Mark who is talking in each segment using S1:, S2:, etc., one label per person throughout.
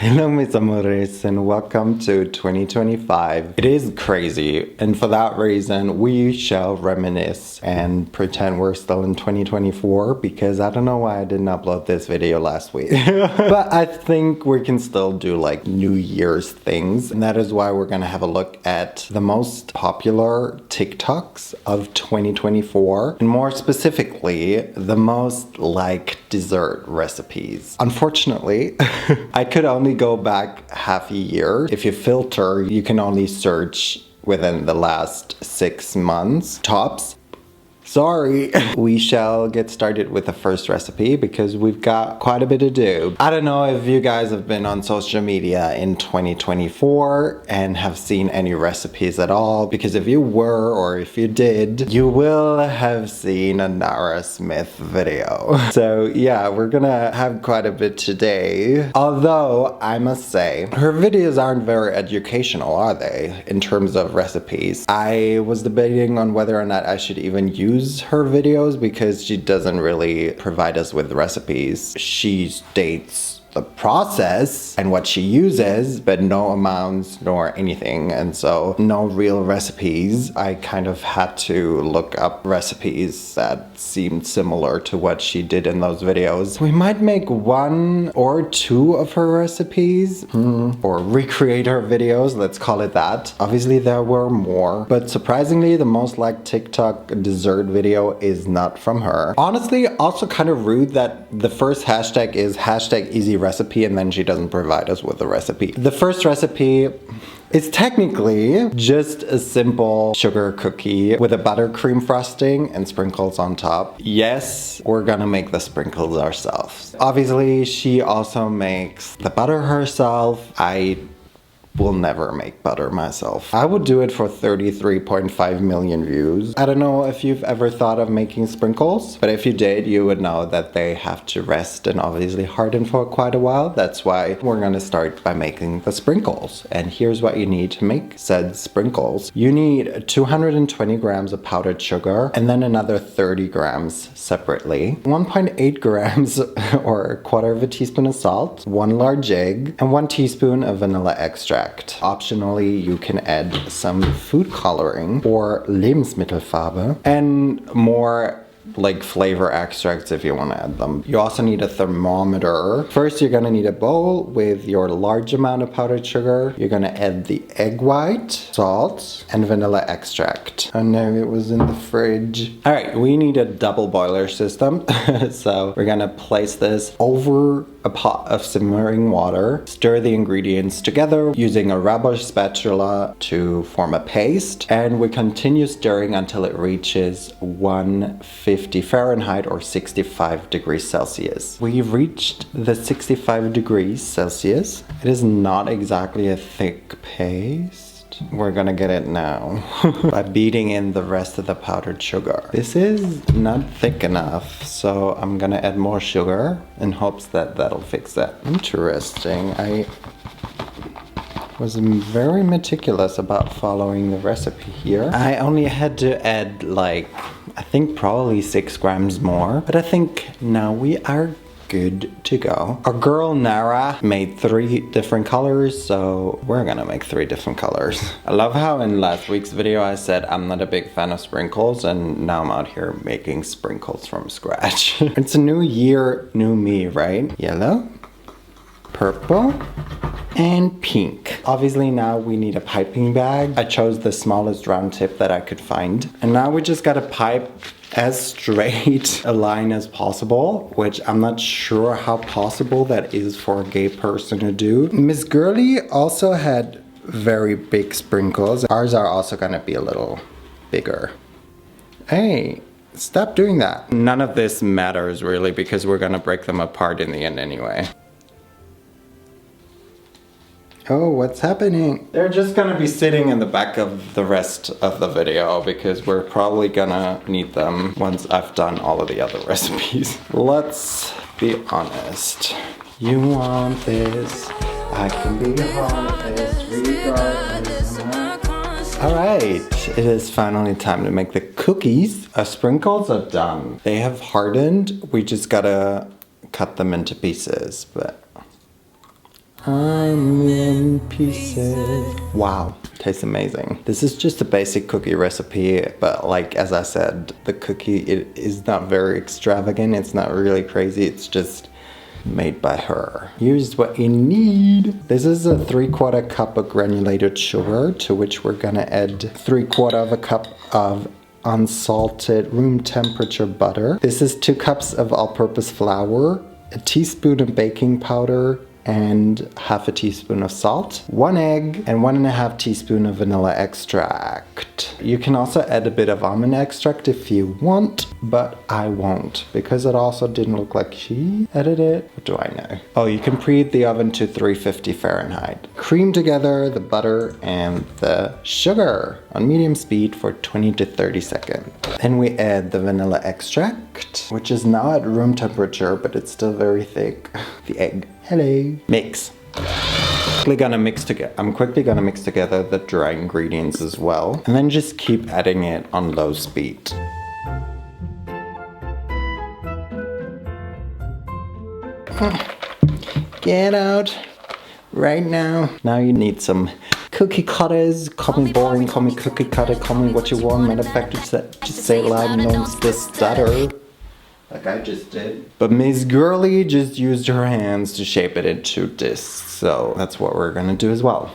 S1: Hello mis amores and welcome to 2025. It is crazy and for that reason we shall reminisce and pretend we're still in 2024 because I don't know why I didn't upload this video last week. But I think we can still do like New Year's things, and that is why we're gonna have a look at the most popular TikToks of 2024 and more specifically the most liked dessert recipes. Unfortunately, I could only go back half a year. If you filter, you can only search within the last 6 months tops. Sorry. We shall get started with the first recipe because we've got quite a bit to do. I don't know if you guys have been on social media in 2024 and have seen any recipes at all, because if you were or if you did, you will have seen a narasmith video. So yeah, we're gonna have quite a bit today. Although I must say, her videos aren't very educational, are they? In terms of recipes. I was debating on whether or not I should even use her videos because she doesn't really provide us with recipes. She states the process and what she uses, but no amounts nor anything, and so no real recipes. I kind of had to look up recipes that seemed similar to what she did in those videos. We might make 1 or 2 of her recipes or recreate her videos, let's call it that. Obviously there were more, but surprisingly the most liked TikTok dessert video is not from her. Honestly, also kind of rude that the first hashtag is hashtag easy recipe and then she doesn't provide us with a recipe. The first recipe is technically just a simple sugar cookie with a buttercream frosting and sprinkles on top. Yes, we're gonna make the sprinkles ourselves. Obviously, she also makes the butter herself. I will never make butter myself. I would do it for 33.5 million views. I don't know if you've ever thought of making sprinkles, but if you did, you would know that they have to rest and obviously harden for quite a while. That's why we're gonna start by making the sprinkles. And here's what you need to make said sprinkles. You need 220 grams of powdered sugar and then another 30 grams separately, 1.8 grams or a quarter of a teaspoon of salt, 1 large egg, and 1 teaspoon of vanilla extract. Optionally, you can add some food coloring or Lebensmittelfarbe and more like flavor extracts if you want to add them. You also need a thermometer. First, you're gonna need a bowl with your large amount of powdered sugar. You're gonna add the egg white, salt, and vanilla extract. Oh no, it was in the fridge. All right, we need a double boiler system. So we're gonna place this over a pot of simmering water. Stir the ingredients together using a rubber spatula to form a paste, and we continue stirring until it reaches 150 Fahrenheit or 65 degrees Celsius. We've reached the 65 degrees Celsius. It is not exactly a thick paste. We're gonna get it now by beating in the rest of the powdered sugar. This is not thick enough, so I'm gonna add more sugar in hopes that that'll fix that. Interesting. I was very meticulous about following the recipe here. I only had to add like, I think probably 6 grams more, but I think now we are good to go. Our girl Nara made 3 different colors, so we're gonna make 3 different colors. I love how in last week's video I said I'm not a big fan of sprinkles, and now I'm out here making sprinkles from scratch. It's a new year, new me, right? Yellow, purple, and pink. Obviously now we need a piping bag. I chose the smallest round tip that I could find. And now we just gotta pipe as straight a line as possible, which I'm not sure how possible that is for a gay person to do. Miss Girly also had very big sprinkles. Ours are also gonna be a little bigger. Hey, stop doing that. None of this matters really because we're gonna break them apart in the end anyway. Oh, what's happening? They're just gonna be sitting in the back of the rest of the video because we're probably gonna need them once I've done all of the other recipes. Let's be honest. You want this, I can be honest regardless. Alright, it is finally time to make the cookies. Our sprinkles are done. They have hardened. We just gotta cut them into pieces, but I'm in pieces. Wow, tastes amazing. This is just a basic cookie recipe, but like as I said, the cookie, it is not very extravagant. It's not really crazy. It's just made by her. Here's what you need. This is a 3/4 cup of granulated sugar, to which we're gonna add 3/4 of a cup of unsalted room temperature butter. This is 2 cups of all-purpose flour, a teaspoon of baking powder, and half a teaspoon of salt, 1 egg, and 1.5 teaspoon of vanilla extract. You can also add a bit of almond extract if you want, but I won't, because it also didn't look like she added it. What do I know? Oh, you can preheat the oven to 350 Fahrenheit. Cream together the butter and the sugar on medium speed for 20 to 30 seconds. Then we add the vanilla extract, which is now at room temperature, but it's still very thick. The egg. Hello. Mix. I'm quickly gonna mix together the dry ingredients as well, and then just keep adding it on low speed. Get out right now. Now you need some cookie cutters. Call me boring, call me cookie cutter, call me what you want. Matter of fact, just say it loud and don't stutter. Like I just did. But Miss Girly just used her hands to shape it into discs. So that's what we're gonna do as well.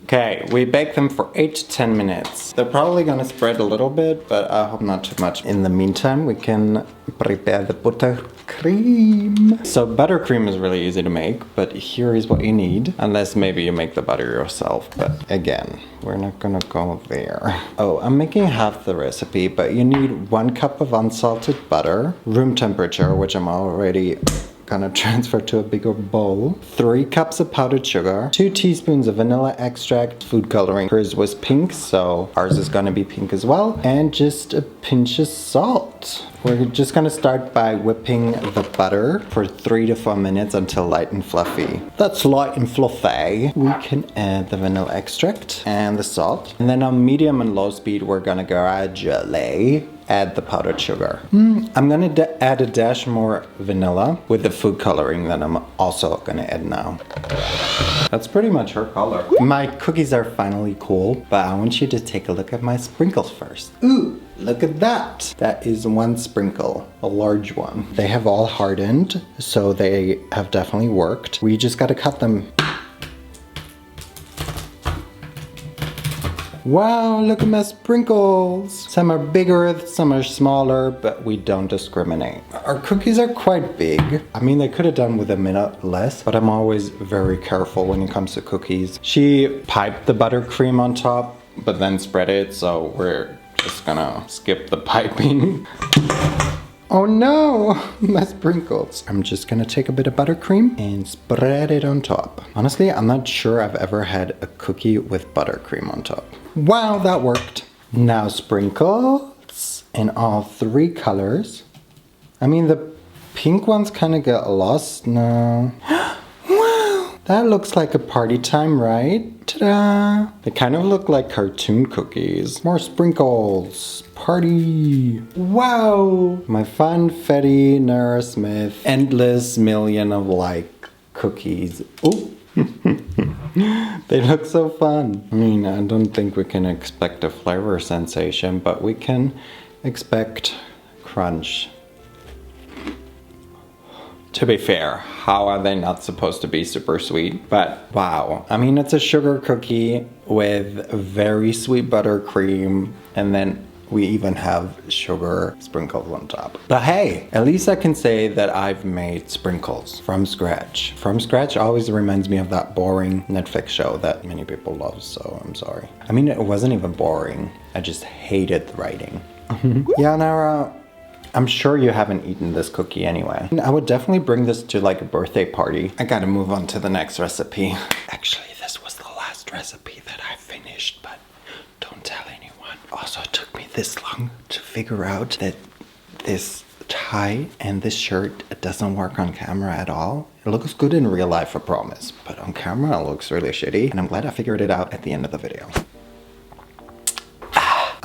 S1: Okay, we bake them for 8 to 10 minutes. They're probably gonna spread a little bit, but I hope not too much. In the meantime, we can prepare the buttercream. So buttercream is really easy to make, but here is what you need. Unless maybe you make the butter yourself, but again, we're not gonna go there. Oh, I'm making half the recipe, but you need 1 cup of unsalted butter, room temperature, which I'm already gonna transfer to a bigger bowl, 3 cups of powdered sugar, 2 teaspoons of vanilla extract, food coloring. Hers was pink, so ours is gonna be pink as well, and just a pinch of salt. We're just gonna start by whipping the butter for 3 to 4 minutes until light and fluffy. That's light and fluffy. We can add the vanilla extract and the salt, and then on medium and low speed, we're gonna gradually add the powdered sugar. I'm gonna add a dash more vanilla with the food coloring that I'm also gonna add now. That's pretty much her color. My cookies are finally cool, but I want you to take a look at my sprinkles first. Ooh, look at that. That is 1 sprinkle, a large one. They have all hardened, so they have definitely worked. We just gotta cut them. Wow, look at my sprinkles. Some are bigger, some are smaller, but we don't discriminate. Our cookies are quite big. I mean, they could have done with a minute less, but I'm always very careful when it comes to cookies. She piped the buttercream on top, but then spread it, so we're just gonna skip the piping. Oh no, my sprinkles. I'm just gonna take a bit of buttercream and spread it on top. Honestly, I'm not sure I've ever had a cookie with buttercream on top. Wow, that worked. Now sprinkles in all 3 colors. I mean, the pink ones kind of get lost now. Wow, that looks like a party time, right? Ta-da! They kind of look like cartoon cookies. More sprinkles. Party. Wow! My funfetti narasmith endless million of like cookies. Oh! They look so fun. I mean, I don't think we can expect a flavor sensation, but we can expect crunch. To be fair, how are they not supposed to be super sweet? But wow. I mean, it's a sugar cookie with very sweet buttercream, and then we even have sugar sprinkles on top. But hey, at least I can say that I've made sprinkles from scratch. From scratch always reminds me of that boring Netflix show that many people love, so I'm sorry. I mean, it wasn't even boring. I just hated the writing. Yeah, Nara, I'm sure you haven't eaten this cookie anyway. I would definitely bring this to like a birthday party. I gotta move on to the next recipe. Actually, this was the last recipe that I finished, but don't tell anyone. Also, it took me this long to figure out that this tie and this shirt, it doesn't work on camera at all. It looks good in real life, I promise, but on camera it looks really shitty, and I'm glad I figured it out at the end of the video.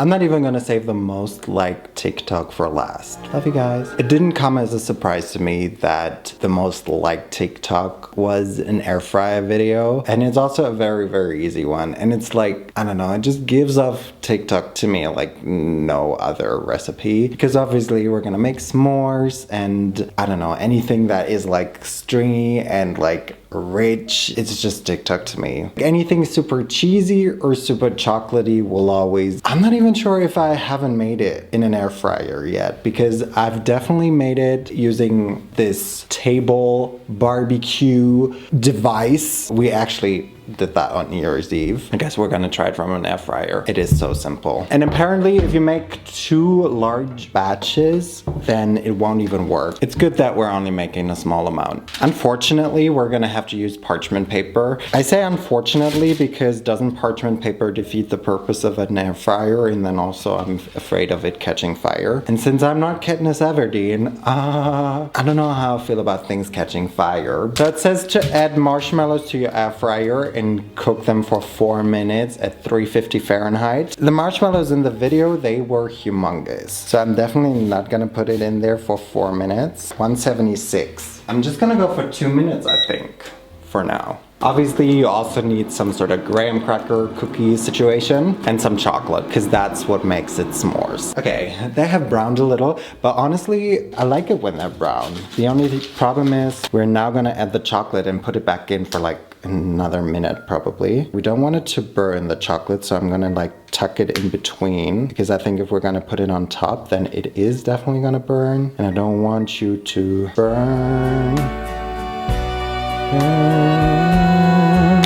S1: I'm not even gonna save the most liked TikTok for last. Love you guys. It didn't come as a surprise to me that the most liked TikTok was an air fryer video. And it's also a very, very easy one. And it's like, I don't know, it just gives off TikTok to me like no other recipe. Because obviously we're gonna make s'mores and I don't know, anything that is like stringy and like rich, it's just TikTok to me. Anything super cheesy or super chocolatey will always... I'm not even sure if I haven't made it in an air fryer yet, because I've definitely made it using this table barbecue device. We actually did that on New Year's Eve. I guess we're gonna try it from an air fryer. It is so simple. And apparently if you make 2 large batches, then it won't even work. It's good that we're only making a small amount. Unfortunately, we're gonna have to use parchment paper. I say unfortunately because doesn't parchment paper defeat the purpose of an air fryer? And then also I'm afraid of it catching fire. And since I'm not Katniss Everdeen, I don't know how I feel about things catching fire. So it says to add marshmallows to your air fryer and cook them for 4 minutes at 350 Fahrenheit. The marshmallows in the video, they were humongous. So I'm definitely not gonna put it in there for 4 minutes. 176. I'm just gonna go for 2 minutes, I think, for now. Obviously, you also need some sort of graham cracker cookie situation and some chocolate, because that's what makes it s'mores. Okay, they have browned a little, but honestly, I like it when they're brown. The only problem is we're now gonna add the chocolate and put it back in for like another minute probably. We don't want it to burn the chocolate, so I'm gonna like tuck it in between, because I think if we're gonna put it on top, then it is definitely gonna burn, and I don't want you to burn.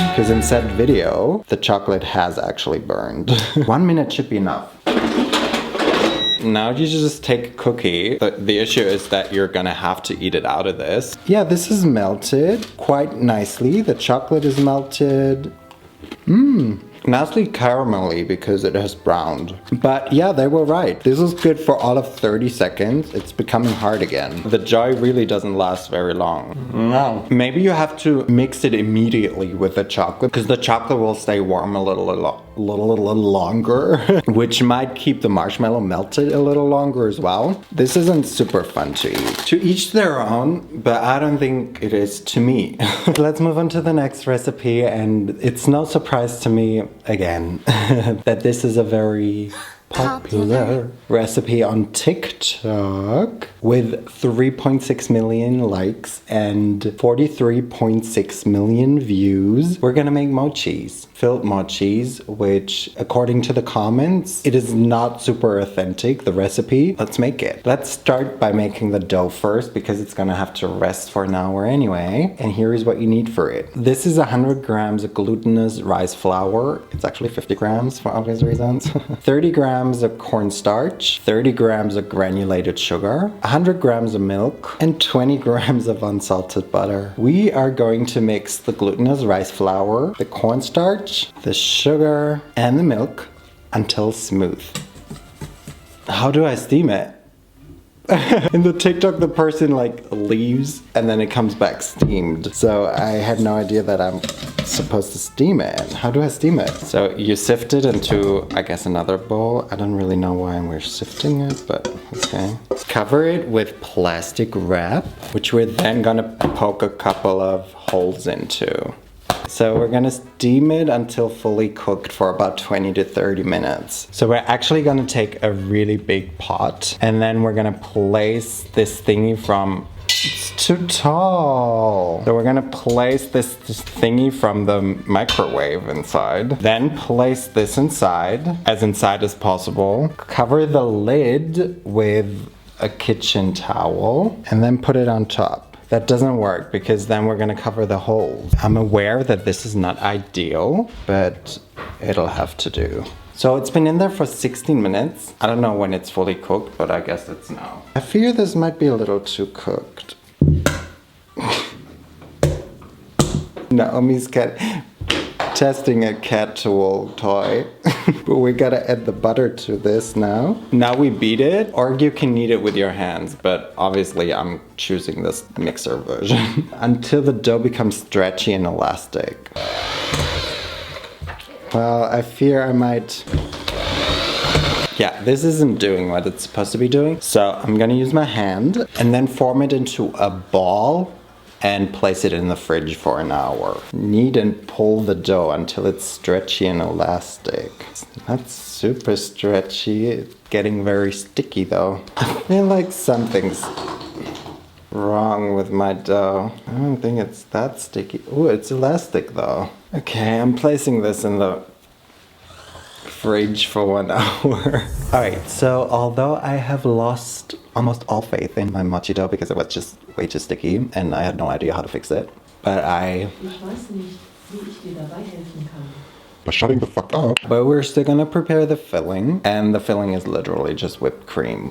S1: Because in said video, the chocolate has actually burned. 1 minute should be enough. Now you just take a cookie. The issue is that you're gonna have to eat it out of this. Yeah, this is melted quite nicely. The chocolate is melted. Nicely caramelly because it has browned. But yeah, they were right. This is good for all of 30 seconds. It's becoming hard again. The joy really doesn't last very long. No. Maybe you have to mix it immediately with the chocolate, because the chocolate will stay warm a little longer, which might keep the marshmallow melted a little longer as well. This isn't super fun to eat. To each their own, but I don't think it is to me. Let's move on to the next recipe, and it's no surprise to me again that this is a very popular recipe on TikTok with 3.6 million likes and 43.6 million views. We're gonna make mochis, filled mochis, which according to the comments, it is not super authentic, the recipe. Let's make it. Let's start by making the dough first, because it's gonna have to rest for an hour anyway. And here is what you need for it. This is 100 grams of glutinous rice flour. It's actually 50 grams for obvious reasons. 30 grams of cornstarch, 30 grams of granulated sugar, 100 grams of milk, and 20 grams of unsalted butter. We are going to mix the glutinous rice flour, the cornstarch, the sugar, and the milk until smooth. How do I steam it? In the TikTok, the person like leaves and then it comes back steamed. So I had no idea that I'm supposed to steam it. How do I steam it? So you sift it into, I guess, another bowl. I don't really know why we're sifting it, but okay. Cover it with plastic wrap, which we're then gonna poke a couple of holes into. So we're gonna steam it until fully cooked for about 20 to 30 minutes. So we're actually gonna take a really big pot, and then we're gonna place this thingy from... It's too tall. So we're gonna place this thingy from the microwave inside. Then place this inside as possible. Cover the lid with a kitchen towel, and then put it on top. That doesn't work because then we're gonna cover the holes. I'm aware that this is not ideal, but it'll have to do. So it's been in there for 16 minutes. I don't know when it's fully cooked, but I guess it's now. I fear this might be a little too cooked. Naomi's testing a cat tool toy. But we gotta add the butter to this now. Now we beat it, or you can knead it with your hands, but obviously I'm choosing this mixer version. Until the dough becomes stretchy and elastic. Well, I fear I might Yeah, this isn't doing what it's supposed to be doing. So I'm gonna use my hand and then form it into a ball and place it in the fridge for an hour. Knead and pull the dough until it's stretchy and elastic. It's not super stretchy, it's getting very sticky though. I feel like something's wrong with my dough. I don't think it's that sticky. Ooh, it's elastic though. Okay, I'm placing this in the fridge for 1 hour. Alright, so although I have lost almost all faith in my mochi dough because it was just way too sticky and I had no idea how to fix it, but
S2: By shutting the fuck up.
S1: But we're still gonna prepare the filling, and the filling is literally just whipped cream,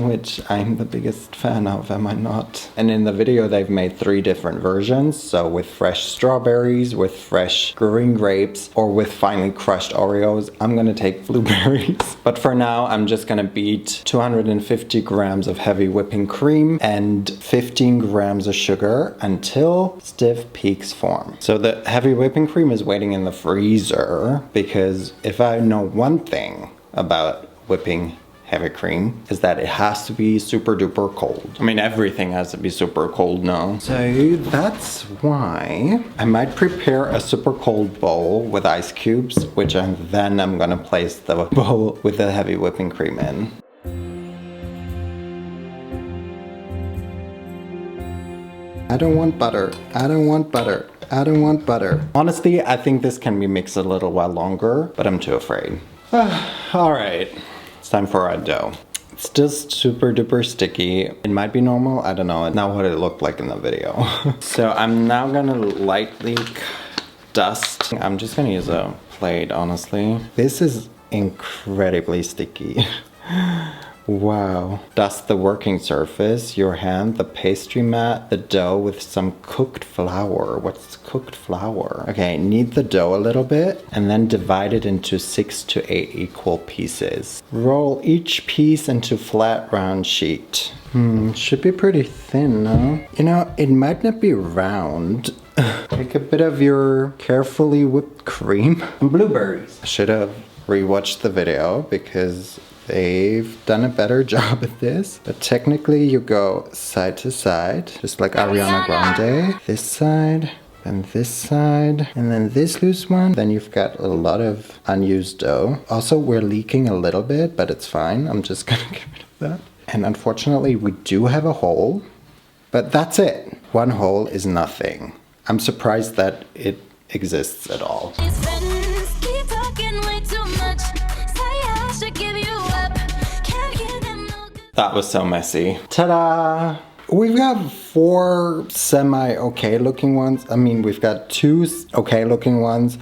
S1: which I'm the biggest fan of, am I not? And in the video they've made 3 different versions, so with fresh strawberries, with fresh green grapes, or with finely crushed Oreos. I'm gonna take blueberries. But for now, I'm just gonna beat 250 grams of heavy whipping cream and 15 grams of sugar until stiff peaks form. So the heavy whipping cream is waiting in the freezer, because if I know one thing about whipping heavy cream is that it has to be super duper cold. I mean, everything has to be super cold now. So that's why I might prepare a super cold bowl with ice cubes, which I'm gonna place the bowl with the heavy whipping cream in. I don't want butter. I don't want butter. I don't want butter. Honestly, I think this can be mixed a little while longer, but I'm too afraid. Alright, it's time for our dough. It's just super duper sticky. It might be normal, I don't know. Not what it looked like in the video. So I'm now gonna lightly dust. I'm just gonna use a plate, honestly. This is incredibly sticky. Wow. Dust the working surface, your hand, the pastry mat, the dough with some cooked flour. What's cooked flour? Okay, knead the dough a little bit and then divide it into 6 to 8 equal pieces. Roll each piece into flat round sheet. Should be pretty thin, no? You know, it might not be round. Take a bit of your carefully whipped cream and blueberries. I should have rewatched the video because they've done a better job at this. But technically you go side to side, just like Ariana Grande. This side, and this side, and then this loose one. Then you've got a lot of unused dough. Also, we're leaking a little bit, but it's fine. I'm just gonna get rid of that. And unfortunately, we do have a hole, but that's it. One hole is nothing. I'm surprised that it exists at all. That was so messy. Ta-da! We've got 4 semi-okay looking ones. I mean, we've got 2 okay looking ones.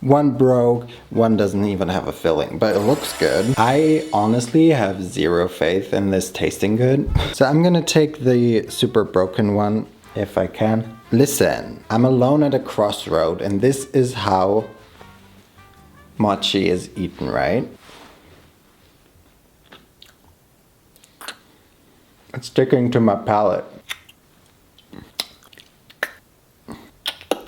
S1: 1 broke, 1 doesn't even have a filling, but it looks good. I honestly have 0 faith in this tasting good. So I'm gonna take the super broken one if I can. Listen, I'm alone at a crossroad and this is how mochi is eaten, right? It's sticking to my palate.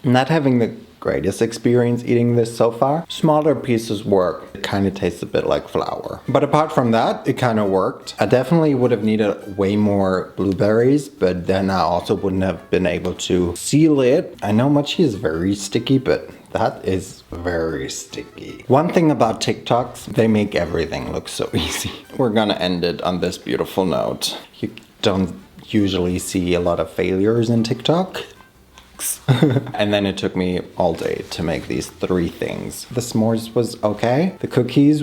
S1: Not having the greatest experience eating this so far. Smaller pieces work. It kind of tastes a bit like flour. But apart from that, it kind of worked. I definitely would have needed way more blueberries, but then I also wouldn't have been able to seal it. I know mochi is very sticky, but that is very sticky. One thing about TikToks, they make everything look so easy. We're gonna end it on this beautiful note. You don't usually see a lot of failures in TikTok. And then it took me all day to make these 3 things. The s'mores was okay. The cookies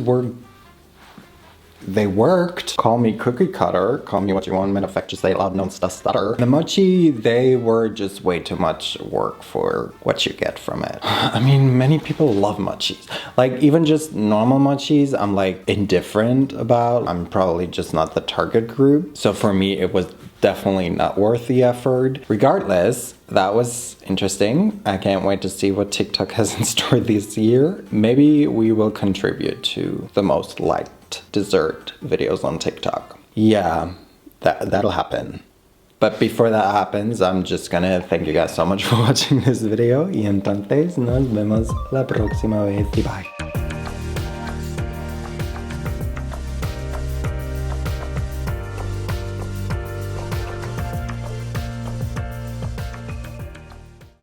S1: they worked. Call me cookie cutter. Call me what you want. Matter of fact, just say loud, don't stutter. The mochi, they were just way too much work for what you get from it. I mean, many people love mochis. Like, even just normal mochis, I'm like indifferent about. I'm probably just not the target group. So for me, it was definitely not worth the effort. Regardless, that was interesting. I can't wait to see what TikTok has in store this year. Maybe we will contribute to the most liked dessert videos on TikTok. Yeah, that'll happen. But before that happens, I'm just gonna thank you guys so much for watching this video. Y entonces nos vemos la próxima vez. Bye.